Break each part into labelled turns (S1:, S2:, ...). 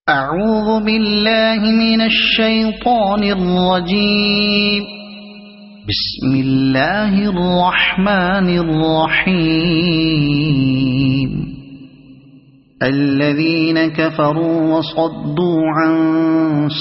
S1: أعوذ بالله من الشيطان الرجيم. بسم الله الرحمن الرحيم. الذين كفروا وصدوا عن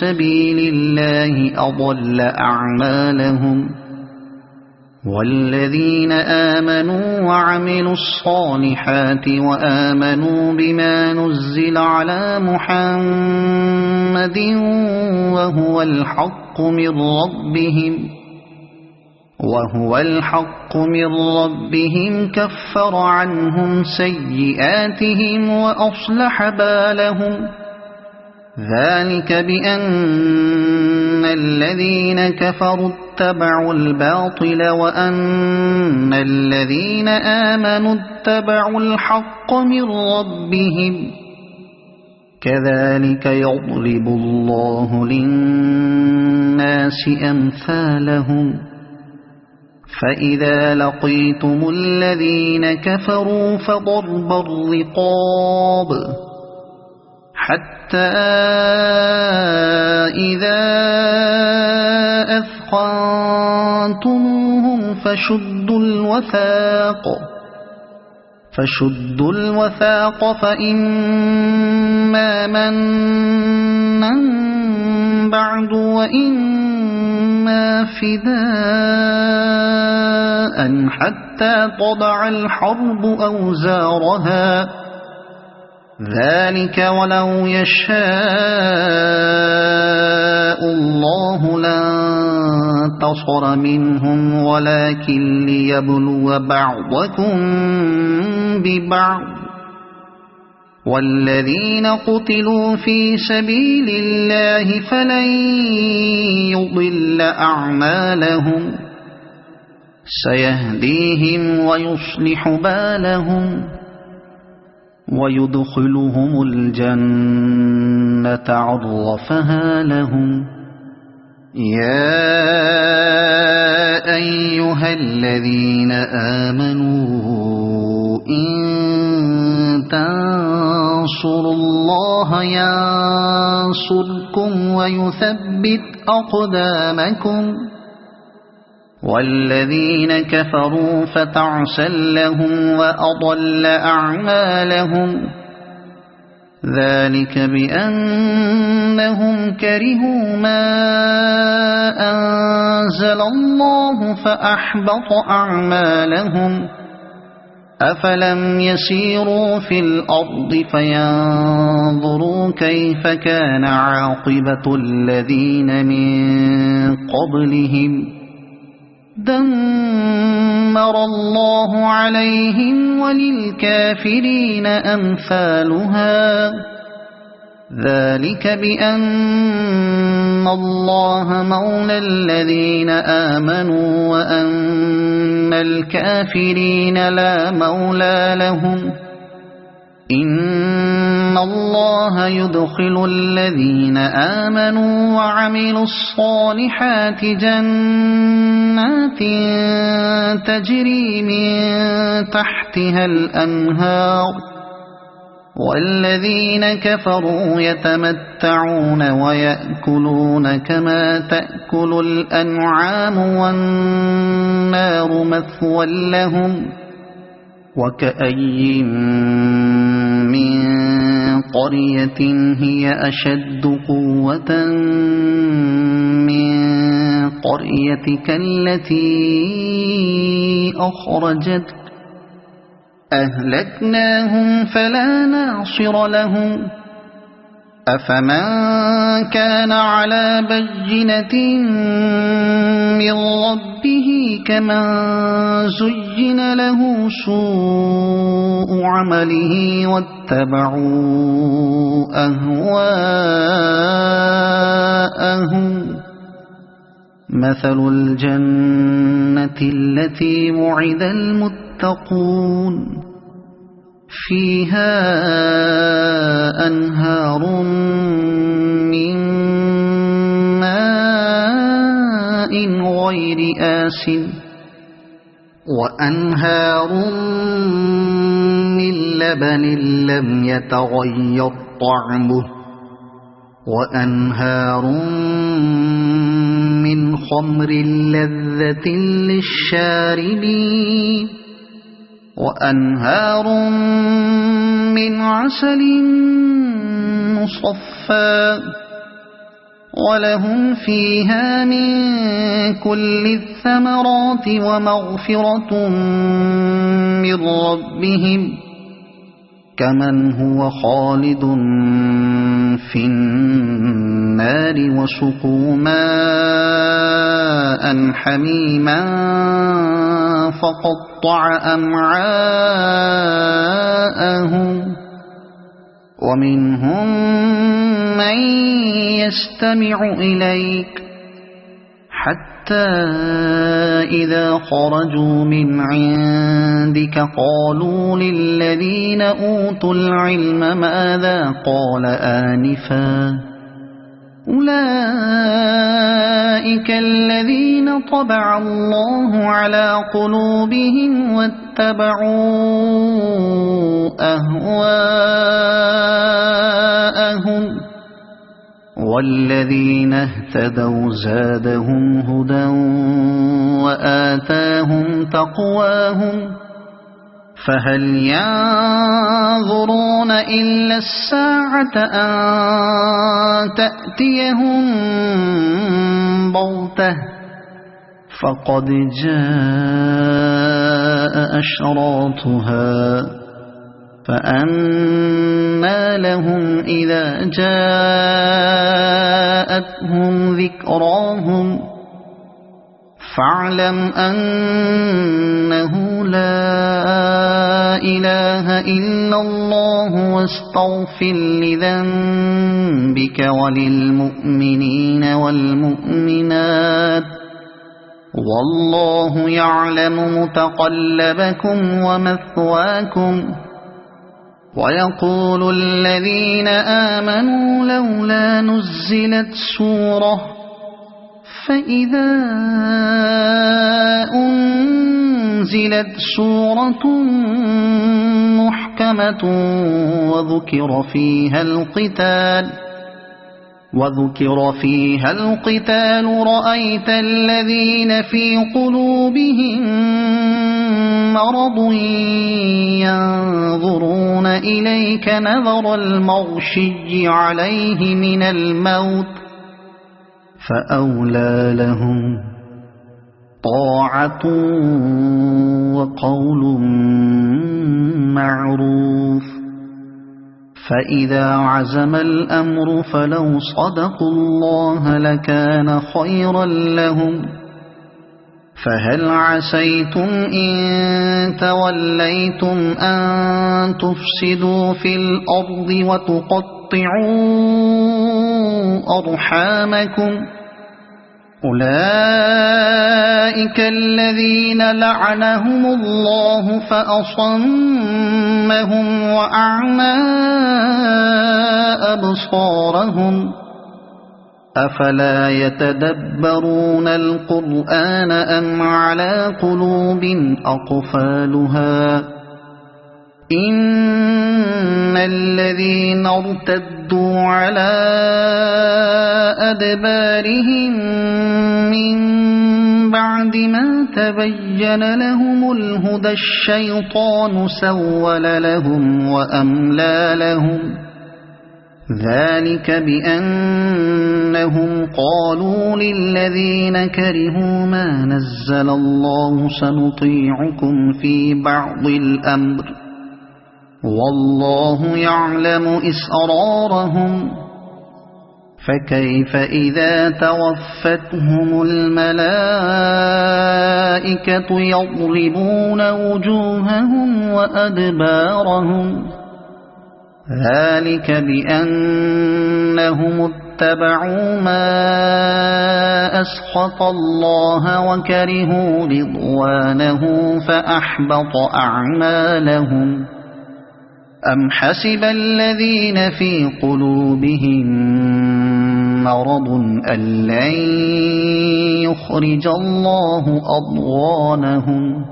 S1: سبيل الله أضل أعمالهم، والذين آمنوا وعملوا الصالحات وآمنوا بما نزل على محمد وهو الحق من ربهم كفر عنهم سيئاتهم وأصلح بالهم. ذلك بأن الذين كفروا اتبعوا الباطل وأن الذين آمنوا اتبعوا الحق من ربهم. كذلك يضرب الله للناس أمثالهم. فإذا لقيتم الذين كفروا فضرب الرقاب حتى إذا أثخنتموهم فشدوا الوثاق فإما منا بعد وإما فداء حتى تضع الحرب أوزارها. ذلك ولو يشاء الله لانتصر منهم ولكن ليبلو بعضكم ببعض. والذين قتلوا في سبيل الله فلن يضل أعمالهم سيهديهم ويصلح بالهم ويدخلهم الجنة عرفها لهم. يا أيها الذين آمنوا إن تنصروا الله ينصركم ويثبت أقدامكم. والذين كفروا فتعسا لهم وأضل أعمالهم. ذلك بأنهم كرهوا ما أنزل الله فأحبط أعمالهم. أفلم يسيروا في الأرض فينظروا كيف كان عاقبة الذين من قبلهم. دمر الله عليهم وللكافرين أمثالها. ذلك بأن الله مولى الذين آمنوا وأن الكافرين لا مولى لهم. إن الله يدخل الذين آمنوا وعملوا الصالحات جنات تجري من تحتها الأنهار. والذين كفروا يتمتعون ويأكلون كما تأكل الأنعام والنار مثوى لهم. وكأي من قرية هي أشد قوة من قريتك التي أخرجتك أهلكناهم فلا ناصر لهم. أفمن كان على بينة من ربه كمن زين له سوء عمله واتبعوا أهواءهم. مثل الجنة التي وعد المتقون فيها أنهار من ماء غير آسن وأنهار من لبن لم يتغير طعمه وأنهار من خمر لذة للشاربين وأنهار من عسل مصفى ولهم فيها من كل الثمرات ومغفرة من ربهم كمن هو خالد في النار وسقوا ماء حميما فقطع أمعاءهم ومنهم من يستمع إليك حتى إذا خرجوا من عندك قالوا للذين أوتوا العلم ماذا قال آنفا أولئك الذين طبع الله على قلوبهم واتبعوا أهواءهم والذين اهتدوا زادهم هدى وآتاهم تقواهم فهل ينظرون إلا الساعة أن تأتيهم بغتة فقد جاء أشراطها فأنى لهم إذا جاءتهم ذكراهم فاعلم أنه لا إله إلا الله واستغفر لذنبك وللمؤمنين والمؤمنات والله يعلم متقلبكم ومثواكم ويقول الذين آمنوا لولا نزلت سورة فإذا أنزلت سورة محكمة وذكر فيها القتال رأيت الذين في قلوبهم مرض ينظرون إليك نظر المغشي عليه من الموت فأولى لهم طاعة وقول معروف فإذا عزم الأمر فلو صدقوا الله لكان خيرا لهم فهل عسيتم إن توليتم أن تفسدوا في الأرض وتقطعوا أرحامكم أولئك الذين لعنهم الله فأصمهم وأعمى أبصارهم أفلا يتدبرون القرآن أم على قلوب أقفالها إن الذين ارتدوا على أدبارهم من بعد ما تبين لهم الهدى الشيطان سول لهم وأملى لهم ذلك بأنهم قالوا للذين كرهوا ما نزل الله سنطيعكم في بعض الأمر والله يعلم إسرارهم فكيف إذا توفتهم الملائكة يضربون وجوههم وأدبارهم ذلك بأنهم اتبعوا ما أسخط الله وكرهوا رضوانه فأحبط أعمالهم أم حسب الذين في قلوبهم مرض أن لن يخرج الله أضغانهم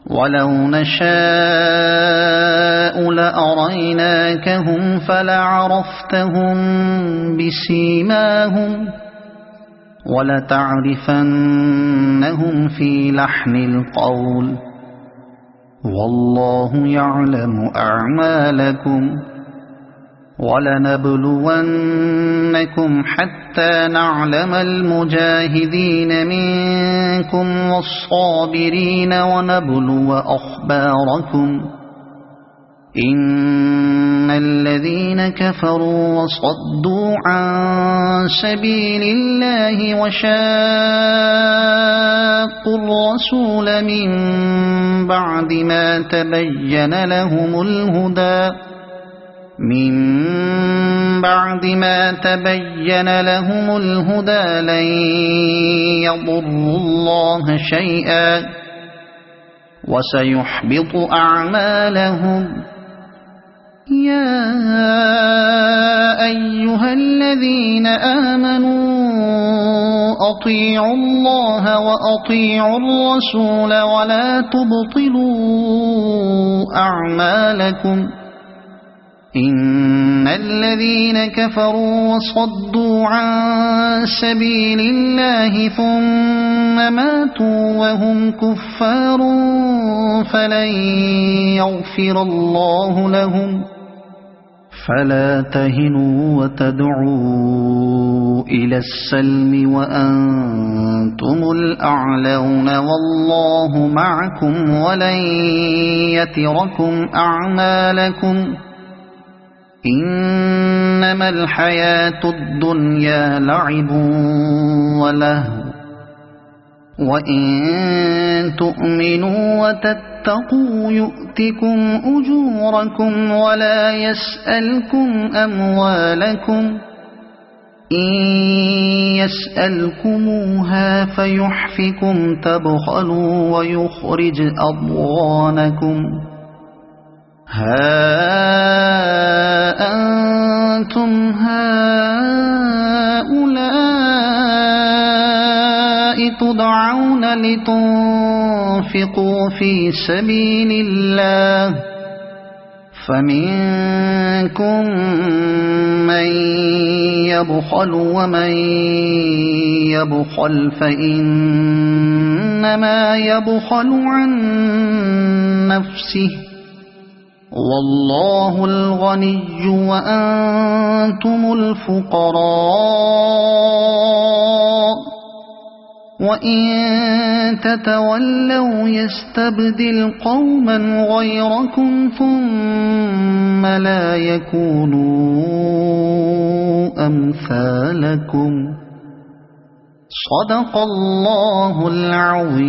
S1: ولو نشاء لأريناكهم فلعرفتهم بسيماهم ولتعرفنهم في لحن القول والله يعلم أعمالكم ولنبلونكم حتى نعلم المجاهدين منكم والصابرين ونبلو أخباركم إن الذين كفروا وصدوا عن سبيل الله وشاقوا الرسول من بعد ما تبين لهم الهدى لن يضروا الله شيئا وسيحبط أعمالهم يا أيها الذين آمنوا أطيعوا الله وأطيعوا الرسول ولا تبطلوا أعمالكم إن الذين كفروا وصدوا عن سبيل الله ثم ماتوا وهم كفار فلن يغفر الله لهم فلا تهنوا وتدعوا إلى السلم وأنتم الأعلون والله معكم ولن يتركم أعمالكم إنما الحياة الدنيا لعب ولهو وإن تؤمنوا وتتقوا يؤتكم أجوركم ولا يسألكم أموالكم إن يسألكموها فيحفكم تبخلوا ويخرج أضغانكم ها أنتم هؤلاء تدعون لتنفقوا في سبيل الله فمنكم من يبخل ومن يبخل فإنما يبخل عن نفسه والله الغني وأنتم الفقراء وإن تتولوا يستبدل قوما غيركم ثم لا يكونوا أمثالكم صدق الله العظيم.